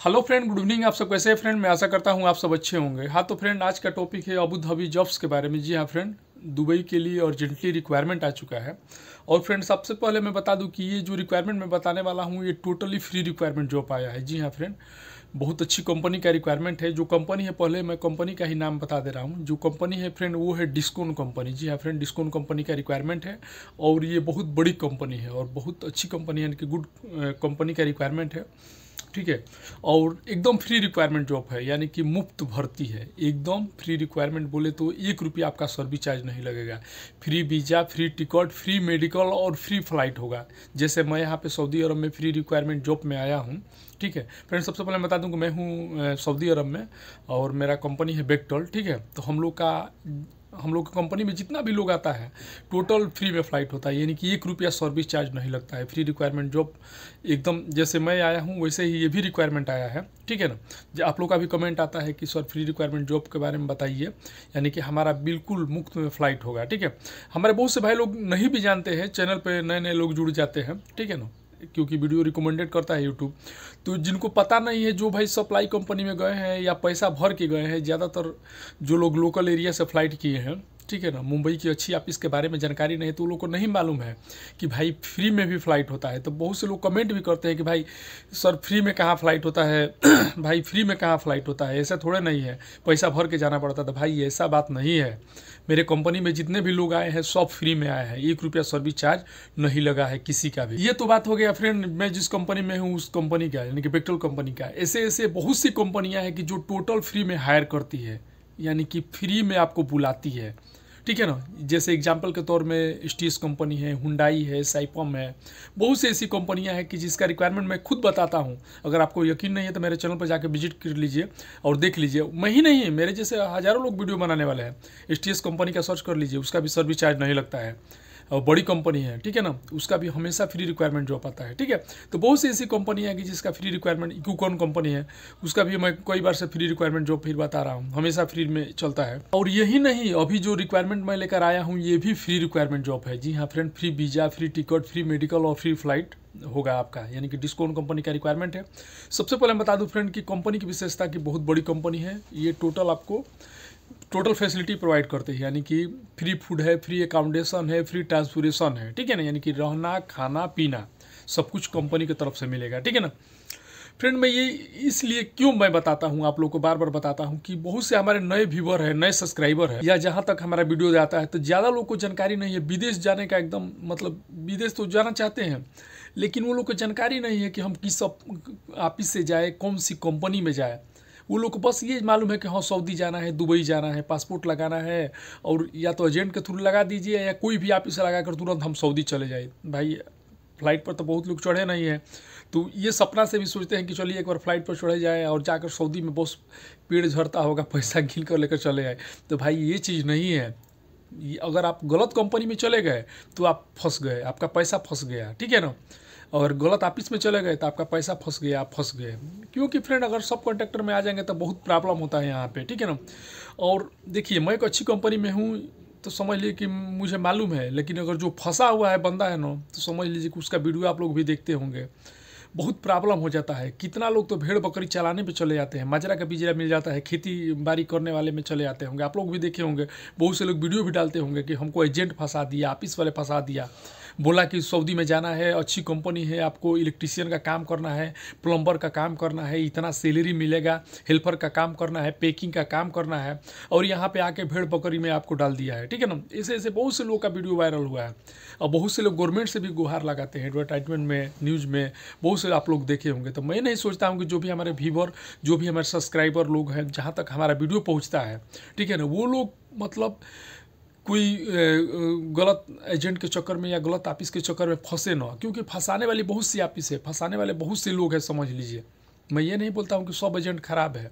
Hello friend, good evening. आप सब कैसे हैं फ्रेंड? मैं आशा करता हूं आप सब अच्छे होंगे। हाँ तो फ्रेंड, आज का टॉपिक है अबू धाबी जॉब्स के बारे में। जी हाँ फ्रेंड, दुबई के लिए अर्जेंटली रिक्वायरमेंट आ चुका है। और फ्रेंड, सबसे पहले मैं बता दूं कि ये जो रिक्वायरमेंट मैं बताने वाला हूं ये टोटली फ्री रिक्वायरमेंट जॉब आया है। जी हाँ फ्रेंड, बहुत अच्छी कंपनी का रिक्वायरमेंट है। जो कंपनी है, पहले मैं कंपनी का ही नाम बता दे रहा हूँ। जो कंपनी है फ्रेंड वो है डिस्काउंट कंपनी। जी हाँ फ्रेंड, डिस्काउंट कंपनी का रिक्वायरमेंट है और ये बहुत बड़ी कंपनी है और बहुत अच्छी कंपनी है, यानी कि गुड कंपनी का रिक्वायरमेंट है। ठीक है, और एकदम फ्री रिक्वायरमेंट जॉब है, यानी कि मुफ्त भर्ती है। एकदम फ्री रिक्वायरमेंट बोले तो 1 रुपया आपका सर्विस चार्ज नहीं लगेगा। Free visa, free ticket, free medical और फ्री फ्लाइट होगा। जैसे मैं यहाँ पे सऊदी अरब में फ्री रिक्वायरमेंट जॉब में आया हूँ। ठीक है फ्रेंड, सबसे पहले मैं बता दूं कि मैं हूँ सऊदी अरब में और मेरा कंपनी है बेक्टल। ठीक है, तो हम लोग का कंपनी में जितना भी लोग आता है टोटल फ्री में फ़्लाइट होता है, यानी कि 1 रुपया सर्विस चार्ज नहीं लगता है। फ्री रिक्वायरमेंट जॉब एकदम जैसे मैं आया हूँ वैसे ही ये भी रिक्वायरमेंट आया है। ठीक है ना, जो आप लोग का भी कमेंट आता है कि सर फ्री रिक्वायरमेंट जॉब के बारे में बताइए, यानी कि हमारा बिल्कुल मुफ्त में फ़्लाइट होगा। ठीक है, हमारे बहुत से भाई लोग नहीं भी जानते हैं, चैनल पर नए नए लोग जुड़ जाते हैं। ठीक है ना, क्योंकि वीडियो रिकमेंडेड करता है यूट्यूब। तो जिनको पता नहीं है, जो भाई सप्लाई कंपनी में गए हैं या पैसा भर के गए हैं, ज़्यादातर जो लोग लोकल एरिया से फ़्लाइट किए हैं, ठीक है ना, मुंबई की अच्छी ऑफिस के बारे में जानकारी नहीं है, तो वो लोग को नहीं मालूम है कि भाई फ्री में भी फ़्लाइट होता है। तो बहुत से लोग कमेंट भी करते हैं कि भाई सर फ्री में कहाँ फ़्लाइट होता है भाई फ्री में कहाँ फ़्लाइट होता है, ऐसा थोड़ा नहीं है, पैसा भर के जाना पड़ता था। भाई ऐसा बात नहीं है, मेरे कंपनी में जितने भी लोग आए हैं सब फ्री में आए हैं, 1 रुपया सर्विस चार्ज नहीं लगा है किसी का भी। ये तो बात हो गया फ्रेंड मैं जिस कंपनी में हूँ उस कंपनी का, यानी कि बेक्टल कंपनी का। ऐसे ऐसे बहुत सी कंपनियां हैं कि जो टोटल फ्री में हायर करती है, यानी कि फ्री में आपको बुलाती है। ठीक है ना, जैसे एग्जांपल के तौर में स्टीस कंपनी है, हुंडई है, साइपम है, बहुत सी ऐसी कंपनियां हैं कि जिसका रिक्वायरमेंट मैं खुद बताता हूं। अगर आपको यकीन नहीं है तो मेरे चैनल पर जाकर विजिट कर लीजिए और देख लीजिए। मैं ही नहीं, मेरे जैसे हज़ारों लोग वीडियो बनाने वाले हैं। स्टीस कंपनी का सर्च कर लीजिए, उसका भी सर्विस चार्ज नहीं लगता है और बड़ी कंपनी है। ठीक है ना, उसका भी हमेशा फ्री रिक्वायरमेंट जॉब आता है। ठीक है, तो बहुत सी ऐसी कंपनियाँ हैं कि जिसका फ्री रिक्वायरमेंट, इक्यूकॉन कंपनी है, उसका भी मैं कई बार से फ्री रिक्वायरमेंट जॉब फिर बता रहा हूँ, हमेशा फ्री में चलता है। और यही नहीं, अभी जो रिक्वायरमेंट मैं लेकर आया हूँ ये भी फ्री रिक्वायरमेंट जॉब है। जी हाँ friend, free visa, free ticket, free medical और फ्री फ्लाइट होगा आपका, यानी कि डिस्काउंट कंपनी का रिक्वायरमेंट है। सबसे पहले मैं बता दूं फ्रेंड कि कंपनी की विशेषता की बहुत बड़ी कंपनी है। ये टोटल फैसिलिटी प्रोवाइड करते हैं, यानी कि फ्री फूड है, फ्री अकाउंडेशन है, फ्री ट्रांसपोर्टेशन है। ठीक है ना, यानी कि रहना खाना पीना सब कुछ कंपनी की तरफ से मिलेगा। ठीक है ना फ्रेंड, मैं ये इसलिए क्यों मैं बताता हूँ, आप लोग को बार बार बताता हूँ कि बहुत से हमारे नए व्यूवर है, नए सब्सक्राइबर है, या जहाँ तक हमारा वीडियो जाता है तो ज़्यादा लोग को जानकारी नहीं है। विदेश जाने का एकदम मतलब, विदेश तो जाना चाहते हैं लेकिन वो लोग को जानकारी नहीं है कि हम किस ऑफिस से जाए, कौन सी कंपनी में जाए। वो लोग को बस ये मालूम है कि हाँ सऊदी जाना है, दुबई जाना है, पासपोर्ट लगाना है, और या तो एजेंट के थ्रू लगा दीजिए या कोई भी ऑफिस से लगा कर तुरंत हम सऊदी चले जाए। भाई फ्लाइट पर तो बहुत लोग चढ़े नहीं हैं, तो ये सपना से भी सोचते हैं कि चलिए एक बार फ्लाइट पर चढ़े जाए और जाकर सऊदी में बहुत पेड़ झड़ता होगा, पैसा गिन कर लेकर चले आए। तो भाई ये चीज़ नहीं है। अगर आप गलत कंपनी में चले गए तो आप फंस गए, आपका पैसा फंस गया। ठीक है ना, और गलत ऑफिस में चले गए तो आपका पैसा फंस गया, आप फंस गए। क्योंकि फ्रेंड अगर सब कॉन्ट्रैक्टर में आ जाएंगे तो बहुत प्रॉब्लम होता है यहाँ पे। ठीक है ना, और देखिए मैं एक अच्छी कंपनी में हूँ तो समझ लीजिए कि मुझे मालूम है, लेकिन अगर जो फंसा हुआ है बंदा है ना, तो समझ लीजिए कि उसका वीडियो आप लोग भी देखते होंगे, बहुत प्रॉब्लम हो जाता है। कितना लोग तो भेड़ बकरी चलाने पे चले जाते हैं, माजरा का पिंजरा मिल जाता है, खेती बाड़ी करने वाले में चले जाते होंगे, आप लोग भी देखे होंगे। बहुत से लोग वीडियो भी डालते होंगे कि हमको एजेंट फंसा दिया, ऑफिस वाले फंसा दिया, बोला कि सऊदी में जाना है, अच्छी कंपनी है, आपको इलेक्ट्रीशियन का काम करना है, प्लम्बर का काम करना है, इतना सैलरी मिलेगा, हेल्पर का काम करना है, पैकिंग का काम करना है, और यहाँ पे आके भेड़ बकरी में आपको डाल दिया है। ठीक है ना, ऐसे ऐसे बहुत से लोग का वीडियो वायरल हुआ है और बहुत से लोग गवर्नमेंट से भी गुहार लगाते हैं, एडवर्टाइजमेंट में, न्यूज़ में बहुत से आप लोग देखे होंगे। तो मैं नहीं सोचता हूँ कि जो भी हमारे व्यूवर, जो भी हमारे सब्सक्राइबर लोग हैं, जहाँ तक हमारा वीडियो पहुँचता है, ठीक है ना, वो लोग मतलब कोई गलत एजेंट के चक्कर में या गलत ऑफिस के चक्कर में फंसे ना, क्योंकि फंसाने वाली बहुत सी ऑफिस है, फंसाने वाले बहुत से लोग हैं, समझ लीजिए। मैं ये नहीं बोलता हूँ कि सब एजेंट खराब है।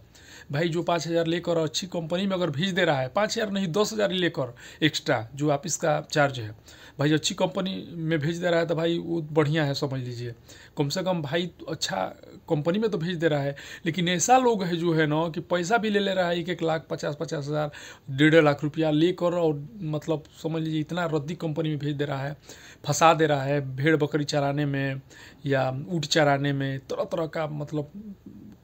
भाई जो 5,000 लेकर अच्छी कंपनी में अगर भेज दे रहा है, 5,000 नहीं 10,000 ही लेकर एक्स्ट्रा जो ऑफिस का चार्ज है, भाई अच्छी कंपनी में भेज दे रहा है तो भाई वो बढ़िया है, समझ लीजिए। कम से कम भाई अच्छा कंपनी में तो भेज दे रहा है। लेकिन ऐसा लोग है जो है ना कि पैसा भी ले रहा है, 1-1 लाख 50-50 हज़ार 1.5 लाख रुपया लेकर, और मतलब समझ लीजिए इतना रद्दी कंपनी में भेज दे रहा है, फंसा दे रहा है भेड़ बकरी चराने में या ऊँट चराने में, तरह तरह का मतलब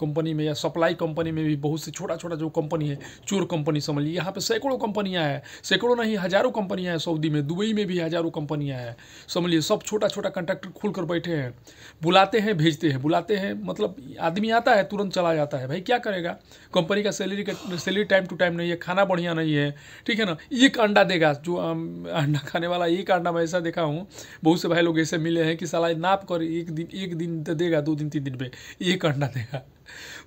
कंपनी में या सप्लाई कंपनी में भी बहुत से छोटा छोटा जो कंपनी है, चोर कंपनी समझ लीजिए। यहाँ पे सैकड़ों कंपनियाँ हैं, सैकड़ों नहीं हज़ारों कंपनियाँ हैं सऊदी में, दुबई में भी हज़ारों कंपनियाँ हैं समझ लीजिए। सब छोटा छोटा कंट्रैक्टर खुल कर बैठे हैं, बुलाते हैं भेजते हैं, बुलाते हैं, मतलब आदमी आता है तुरंत चला जाता है। भाई क्या करेगा, कंपनी का सैलरी टाइम टू टाइम नहीं है, खाना बढ़िया नहीं है, ठीक है ना। एक अंडा देगा, जो अंडा खाने वाला एक अंडा मैं ऐसा देखा हूँ, बहुत से भाई लोग ऐसे मिले हैं कि साला नाप कर एक दिन तो देगा, 2 दिन 3 दिन पे एक अंडा देगा।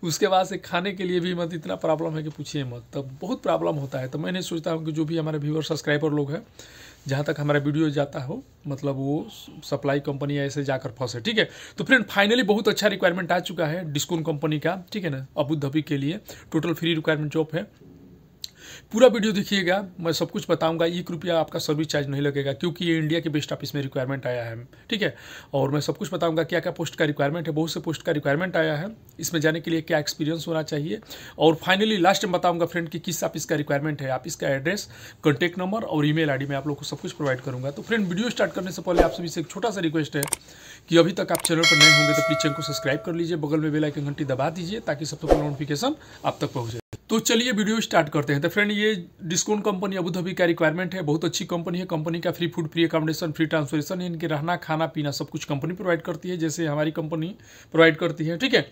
उसके बाद से खाने के लिए भी मत इतना प्रॉब्लम है कि पूछिए मत, तब बहुत प्रॉब्लम होता है। तो मैं नहीं सोचता हूँ कि जो भी हमारे व्यूअर सब्सक्राइबर लोग हैं, जहाँ तक हमारा वीडियो जाता हो, मतलब वो सप्लाई कंपनी ऐसे जाकर फंसे, ठीक है। तो फ्रेंड फाइनली बहुत अच्छा रिक्वायरमेंट आ चुका है डिस्कॉन कंपनी का, ठीक है ना, अबू धाबी के लिए टोटल फ्री रिक्वायरमेंट जॉब है। पूरा वीडियो देखिएगा, मैं सब कुछ बताऊंगा। 1 रुपया आपका सर्विस चार्ज नहीं लगेगा, क्योंकि ये इंडिया के बेस्ट ऑफिस में रिक्वायरमेंट आया है, ठीक है। और मैं सब कुछ बताऊंगा क्या क्या पोस्ट का रिक्वायरमेंट है, बहुत से पोस्ट का रिक्वायरमेंट आया है, इसमें जाने के लिए क्या एक्सपीरियंस होना चाहिए। और फाइनली लास्ट में बताऊंगा फ्रेंड कि किस ऑफिस का रिक्वायरमेंट है, ऑफिस का एड्रेस, कॉन्टैक्ट नंबर और ईमेल आईडी में आप लोग को सब कुछ प्रोवाइड करूंगा। तो फ्रेंड वीडियो स्टार्ट करने से पहले आप सभी से एक छोटा सा रिक्वेस्ट है कि अभी तक आप चैनल पर नए होंगे तो प्लीज चैनल को सब्सक्राइब कर लीजिए, बगल में बेल आइकन घंटी दबा दीजिए ताकि सबसे पहले नोटिफिकेशन आप तक पहुंचे। तो चलिए वीडियो स्टार्ट करते हैं। तो फ्रेंड ये डिस्कॉन कंपनी अबू धाबी का रिक्वायरमेंट है, बहुत अच्छी कंपनी है। कंपनी का free food, free accommodation, free transportation, इनके रहना खाना पीना सब कुछ कंपनी प्रोवाइड करती है, जैसे हमारी कंपनी प्रोवाइड करती है, ठीक है।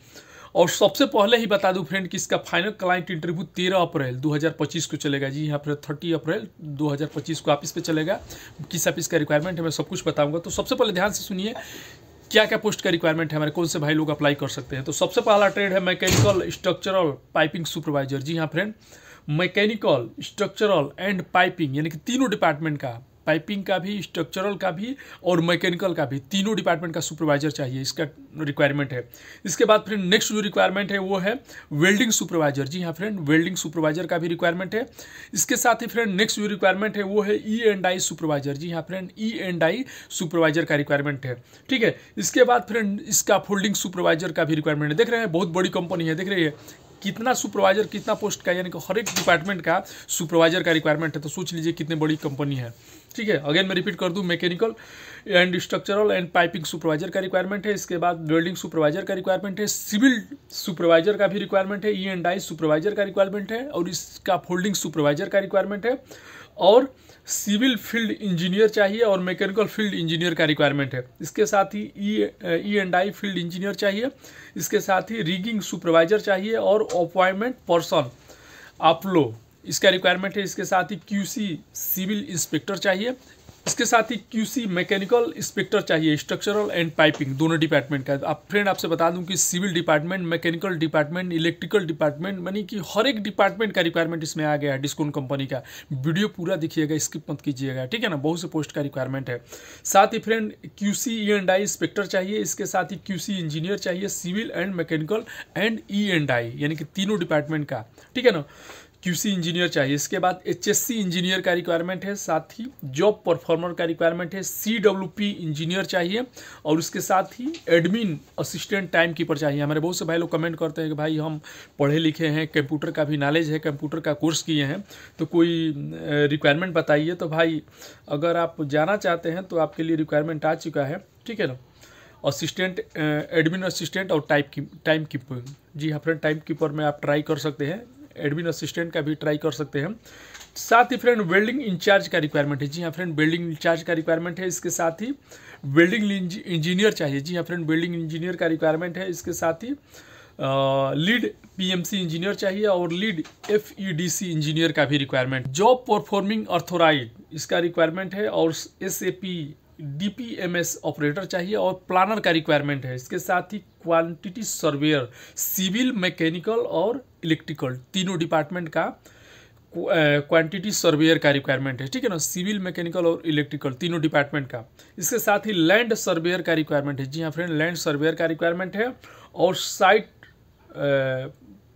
और सबसे पहले ही बता दूं फ्रेंड कि इसका फाइनल क्लाइंट इंटरव्यू 13 अप्रैल 2025 को चलेगा। जी यहाँ पर 30 अप्रैल 2025 को ऑफिस पे चलेगा। किस ऑफिस का रिक्वायरमेंट है मैं सब कुछ बताऊंगा। तो सबसे पहले ध्यान से सुनिए क्या क्या पोस्ट का रिक्वायरमेंट है, हमारे कौन से भाई लोग अप्लाई कर सकते हैं। तो सबसे पहला ट्रेड है मैकेनिकल स्ट्रक्चरल पाइपिंग सुपरवाइजर। जी हाँ friend, mechanical structural and piping यानी कि तीनों डिपार्टमेंट का, पाइपिंग का भी, स्ट्रक्चरल का भी और मैकेनिकल का भी, तीनों डिपार्टमेंट का सुपरवाइजर चाहिए, इसका रिक्वायरमेंट है। इसके बाद फ्रेंड नेक्स्ट जो रिक्वायरमेंट है वो है वेल्डिंग सुपरवाइजर। जी हाँ फ्रेंड, वेल्डिंग सुपरवाइजर का भी रिक्वायरमेंट है। इसके साथ ही फ्रेंड नेक्स्ट जो रिक्वायरमेंट है वो है E&I सुपरवाइजर। जी हाँ फ्रेंड, E&I सुपरवाइजर का रिक्वायरमेंट है, ठीक है। इसके बाद फ्रेंड इसका फोल्डिंग सुपरवाइजर का भी रिक्वायरमेंट है। देख रहे हैं बहुत बड़ी कंपनी है, देख रही है कितना सुपरवाइजर, कितना पोस्ट का, यानी कि हर एक डिपार्टमेंट का सुपरवाइजर का रिक्वायरमेंट है। तो सोच लीजिए कितनी बड़ी कंपनी है, ठीक है। अगेन मैं रिपीट कर दूं, mechanical and structural and piping supervisor का रिक्वायरमेंट है। इसके बाद वेल्डिंग सुपरवाइजर का रिक्वायरमेंट है, सिविल सुपरवाइजर का भी रिक्वायरमेंट है, E&I सुपरवाइजर का रिक्वायरमेंट है और इसका फोल्डिंग सुपरवाइजर का रिक्वायरमेंट है। और सिविल फील्ड इंजीनियर चाहिए और मैकेनिकल फील्ड इंजीनियर का रिक्वायरमेंट है। इसके साथ ही E&I फील्ड इंजीनियर चाहिए। इसके साथ ही रिगिंग सुपरवाइजर चाहिए और अपॉइंटमेंट पर्सन अपलो इसका रिक्वायरमेंट है। इसके साथ ही QC सिविल इंस्पेक्टर चाहिए। इसके साथ ही QC मैकेनिकल इंस्पेक्टर चाहिए, स्ट्रक्चरल एंड पाइपिंग दोनों डिपार्टमेंट का। आप फ्रेंड आपसे बता दूं कि civil department, mechanical department, electrical department, यानी कि हर एक डिपार्टमेंट का रिक्वायरमेंट इसमें आ गया है डिस्कॉन कंपनी का। वीडियो पूरा देखिएगा, स्किप मत कीजिएगा, ठीक है ना। बहुत से पोस्ट का रिक्वायरमेंट है। साथ ही फ्रेंड QC E&I इंस्पेक्टर चाहिए। इसके साथ ही QC इंजीनियर चाहिए, civil and mechanical and E&I यानी कि तीनों डिपार्टमेंट का, ठीक है ना। QC इंजीनियर चाहिए। इसके बाद HSC इंजीनियर का रिक्वायरमेंट है। साथ ही जॉब परफॉर्मर का रिक्वायरमेंट है। CWP इंजीनियर चाहिए और उसके साथ ही एडमिन असिस्टेंट टाइम कीपर चाहिए। हमारे बहुत से भाई लोग कमेंट करते हैं कि भाई हम पढ़े लिखे हैं, कंप्यूटर का भी नॉलेज है, कंप्यूटर का कोर्स किए हैं, तो कोई रिक्वायरमेंट बताइए। तो भाई अगर आप जाना चाहते हैं तो आपके लिए रिक्वायरमेंट आ चुका है, ठीक है ना। असिस्टेंट, एडमिन असिस्टेंट और टाइम कीपर। जी हाँ फ्रेंड, टाइम कीपर में आप ट्राई कर सकते हैं, एडमिन असिस्टेंट का भी ट्राई कर सकते हैं। साथ ही फ्रेंड वेल्डिंग इंचार्ज का रिक्वायरमेंट है। जी हाँ फ्रेंड, वेल्डिंग इंचार्ज का रिक्वायरमेंट है। इसके साथ ही वेल्डिंग इंजीनियर चाहिए। जी हाँ फ्रेंड, वेल्डिंग इंजीनियर का रिक्वायरमेंट है। इसके साथ ही लीड PMC इंजीनियर चाहिए और लीड FEDC इंजीनियर का भी रिक्वायरमेंट। जॉब परफॉर्मिंग ऑथोराइज इसका रिक्वायरमेंट है और SAP DPMS ऑपरेटर चाहिए और प्लानर का रिक्वायरमेंट है। इसके साथ ही क्वांटिटी सर्वेयर, सिविल, मैकेनिकल और इलेक्ट्रिकल तीनों डिपार्टमेंट का क्वांटिटी सर्वेयर का रिक्वायरमेंट है, ठीक है ना। सिविल, मैकेनिकल और इलेक्ट्रिकल तीनों डिपार्टमेंट का। इसके साथ ही लैंड सर्वेयर का रिक्वायरमेंट है। जी हाँ फ्रेंड, लैंड सर्वेयर का रिक्वायरमेंट है और साइट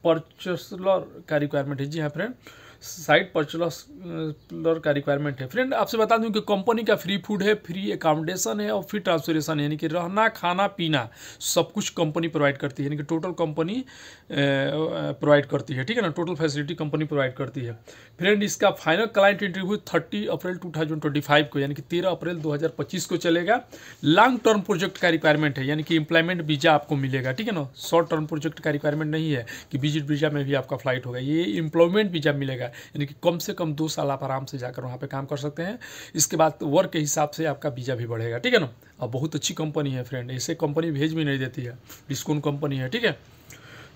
परचेसर का रिक्वायरमेंट है। जी हाँ फ्रेंड, साइट बैचलर का रिक्वायरमेंट है। फ्रेंड आपसे बता दूं कि कंपनी का फ्री फूड है, फ्री अकामोडेशन है और फ्री ट्रांसपोर्टेशन है, यानी कि रहना खाना पीना सब कुछ कंपनी प्रोवाइड करती है, यानी कि टोटल कंपनी प्रोवाइड करती है, ठीक है ना, टोटल फैसिलिटी कंपनी प्रोवाइड करती है। फ्रेंड इसका फाइनल क्लाइंट इंटरव्यू 30 अप्रैल 2025 को, यानी कि 13 अप्रैल 2025 को चलेगा। लॉन्ग टर्म प्रोजेक्ट का रिक्वायरमेंट है, यानी कि एम्प्लॉयमेंट वीजा आपको मिलेगा, ठीक है ना, शॉर्ट टर्म प्रोजेक्ट का रिक्वायरमेंट नहीं है कि विजिट वीजा में भी आपका फ्लाइट होगा, ये एम्प्लॉयमेंट वीजा मिलेगा, यानी कि कम से कम 2 साल आप आराम से जाकर वहाँ पे काम कर सकते हैं। इसके बाद वर्क के हिसाब से आपका वीजा भी बढ़ेगा, ठीक है ना। और बहुत अच्छी कंपनी है फ्रेंड, ऐसे कंपनी भेज भी नहीं देती है, डिस्काउंट कंपनी है, ठीक है।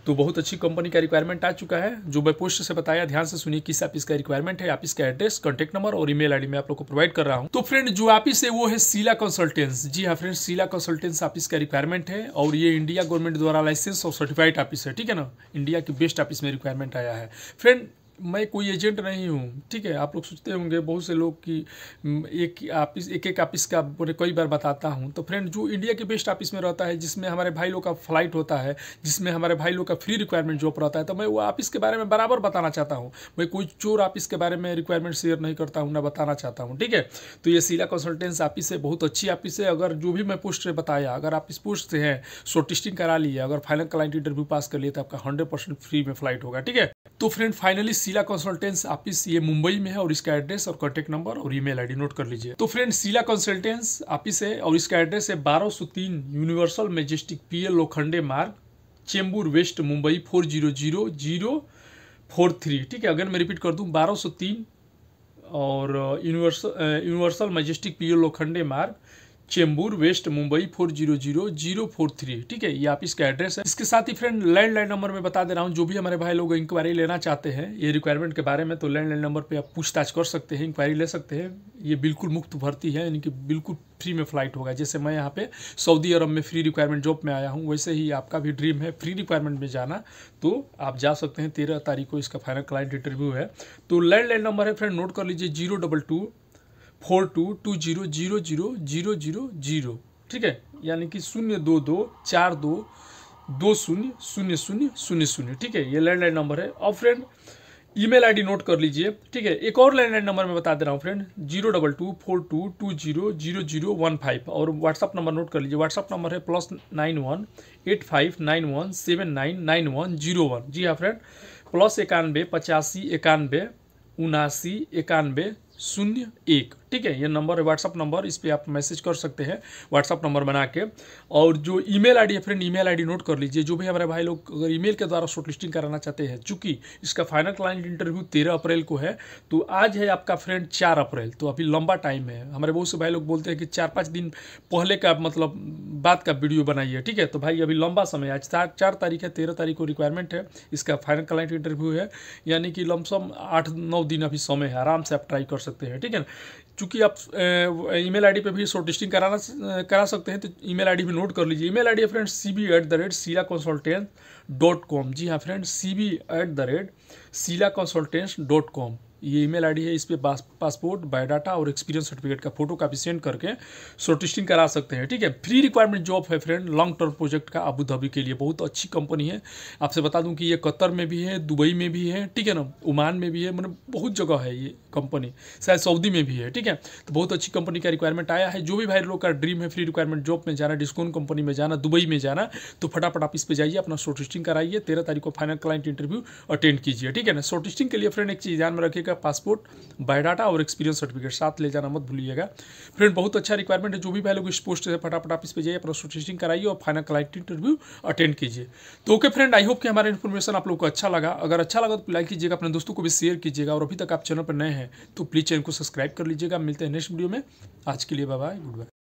तो बहुत अच्छी कंपनी का रिक्वायरमेंट आ चुका है, जो मैं पोस्ट से बताया। ध्यान से सुनिए किस ऑफिस का रिक्वायरमेंट है, ऑफिस का एड्रेस, कॉन्टैक्ट नंबर और ईमेल आईडी मैं आप लोग को प्रोवाइड कर रहा हूं। तो फ्रेंड जो ऑफिस है वो है शीला कंसल्टेंट्स। जी हाँ फ्रेंड, शीला कंसल्टेंट्स ऑफिस का रिक्वायरमेंट है और ये इंडिया गवर्नमेंट द्वारा लाइसेंस और सर्टिफाइड ऑफिस है, ठीक है ना। इंडिया की बेस्ट ऑफिस में रिक्वायरमेंट आया है। फ्रेंड मैं कोई एजेंट नहीं हूँ, ठीक है। आप लोग सोचते होंगे बहुत से लोग कि एक ऑफिस का मैंने कई बार बताता हूँ। तो फ्रेंड जो इंडिया के बेस्ट ऑफिस में रहता है, जिसमें हमारे भाई लोग का फ्लाइट होता है, जिसमें हमारे भाई लोग का फ्री रिक्वायरमेंट जॉब रहता है, तो मैं वो ऑफिस के बारे में बराबर बताना चाहता हूँ। मैं कोई चोर ऑफिस के बारे में रिक्वायरमेंट शेयर नहीं करता हूँ, ना बताना चाहता हूँ, ठीक है। तो ये शीला कंसल्टेंट्स ऑफिस है, बहुत अच्छी ऑफिस है। अगर जो भी मैं पोस्ट से बताया, अगर आप इस पोस्ट से हैं, शॉर्ट टेस्टिंग करा लिए, अगर फाइनल क्लाइंट इंटरव्यू पास कर लिए, तो आपका 100% फ्री में फ्लाइट होगा, ठीक है। तो friend finally Sheela consultants office ये मुंबई में है और इसका एड्रेस और कॉन्टैक्ट नंबर और ईमेल आईडी नोट कर लीजिए। तो फ्रेंड शीला कंसल्टेंट्स ऑफिस है और इसका एड्रेस है 1203 यूनिवर्सल मैजेस्टिक PL लोखंडे मार्ग, चेंबूर वेस्ट, मुंबई 400043, ठीक है। अगर मैं रिपीट कर दूं, 1203 और यूनिवर्सल मैजेस्टिक PL लोखंडे मार्ग, चेंबूर वेस्ट, मुंबई 400043, ठीक है। ये ऑफिस का एड्रेस है। इसके साथ ही फ्रेंड लैंडलाइन नंबर में बता दे रहा हूँ, जो भी हमारे भाई लोग इंक्वायरी लेना चाहते हैं ये रिक्वायरमेंट के बारे में, तो लैंडलाइन नंबर पे आप पूछताछ कर सकते हैं, इंक्वायरी ले सकते हैं। ये बिल्कुल मुफ्त भर्ती है, यानी कि बिल्कुल फ्री में फ्लाइट होगा। जैसे मैं यहाँ पे सऊदी अरब में फ्री रिक्वायरमेंट जॉब में आया हूँ, वैसे ही आपका भी ड्रीम है फ्री रिक्वायरमेंट में जाना, तो आप जा सकते हैं। 13 तारीख को इसका फाइनल क्लाइंट इंटरव्यू है। तो लैंडलाइन नंबर है फ्रेंड, नोट कर लीजिए, 02242000000, ठीक है, यानी कि 02242200000, ठीक है। ये लैंडलाइन नंबर है। और फ्रेंड ईमेल आईडी नोट कर लीजिए, ठीक है। एक और लैंडलाइन नंबर मैं बता दे रहा हूँ फ्रेंड, 02242200015, और व्हाट्सअप नंबर नोट कर लीजिए। व्हाट्सअप नंबर है +91 8591799101। जी हाँ फ्रेंड, +91 85 91 79 91 01, ठीक है। ये नंबर है व्हाट्सअप नंबर, इस पर आप मैसेज कर सकते हैं व्हाट्सअप नंबर बना के। और जो ईमेल आईडी है फ्रेंड, ईमेल आईडी नोट कर लीजिए। जो भी हमारे भाई लोग अगर ईमेल के द्वारा शॉर्टलिस्टिंग कराना चाहते हैं, चूंकि इसका फाइनल क्लाइंट इंटरव्यू 13 अप्रैल को है, तो आज है आपका फ्रेंड 4 अप्रैल, तो अभी लंबा टाइम है। हमारे बहुत से भाई लोग बोलते हैं कि 4-5 दिन पहले का मतलब बाद का वीडियो बनाइए, ठीक है। तो भाई अभी लंबा समय, आज 4 तारीख है, 13 तारीख को रिक्वायरमेंट है, इसका फाइनल क्लाइंट इंटरव्यू है, यानी कि लमसम 8-9 दिन अभी समय है, आराम से आप ट्राई कर सकते हैं, ठीक है। चूंकि आप ईमेल आईडी पे भी शॉर्ट लिस्टिंग करा सकते हैं, तो ईमेल आईडी भी नोट कर लीजिए। ईमेल आईडी है फ्रेंड cb@sheelaconsultants.com। जी हाँ फ्रेंड, cb@sheelaconsultants.com, ये ईमेल आईडी है। इस पे पासपोर्ट, बायोडाटा और एक्सपीरियंस सर्टिफिकेट का फोटो कापी सेंड करके शॉर्टलिस्टिंग करा सकते हैं, ठीक है। फ्री रिक्वायरमेंट जॉब है फ्रेंड, लॉन्ग टर्म प्रोजेक्ट का, अबू धाबी के लिए। बहुत अच्छी कंपनी है। आपसे बता दूं कि ये कतर में भी है, दुबई में भी है, ठीक है ना, ओमान में भी है, मतलब बहुत जगह है ये कंपनी, शायद सऊदी में भी है, ठीक है। तो बहुत अच्छी कंपनी का रिक्वायरमेंट आया है। जो भी भाई लोग का ड्रीम है फ्री रिक्वायरमेंट जॉब में जाना, डिस्काउंट कंपनी में जाना, दुबई में जाना, तो फटाफट आप इस पे जाइए, अपना शॉर्टलिस्टिंग कराइए। 13 तारीख को फाइनल क्लाइंट इंटरव्यू अटेंड कीजिए, ठीक है ना। शॉर्टलिस्टिंग के लिए फ्रेंड एक चीज़ ध्यान में रखिएगा, पासपोर्ट, बायोडाटा और एक्सपीरियंस सर्टिफिकेट साथ ले जाना मत भूलिएगा फ्रेंड। बहुत अच्छा रिक्वायरमेंट है। जो भी भाई लोग इस पोस्ट से फटाफट आप इस पे जाइए, अपना शॉर्टलिस्टिंग कराइए और फाइनल क्लाइंट इंटरव्यू अटेंड कीजिए। तो ओके फ्रेंड, आई होप कि हमारा इन्फॉर्मेशन आप लोग को अच्छा लगा। अगर अच्छा लगा तो लाइक कीजिएगा, अपने दोस्तों को भी शेयर कीजिएगा, और अभी तक आप चैनल पर नए हैं तो प्लीज़ चैनल को सब्सक्राइब कर लीजिएगा। मिलते हैं नेक्स्ट वीडियो में। आज के लिए बाय बाय, गुड बाय।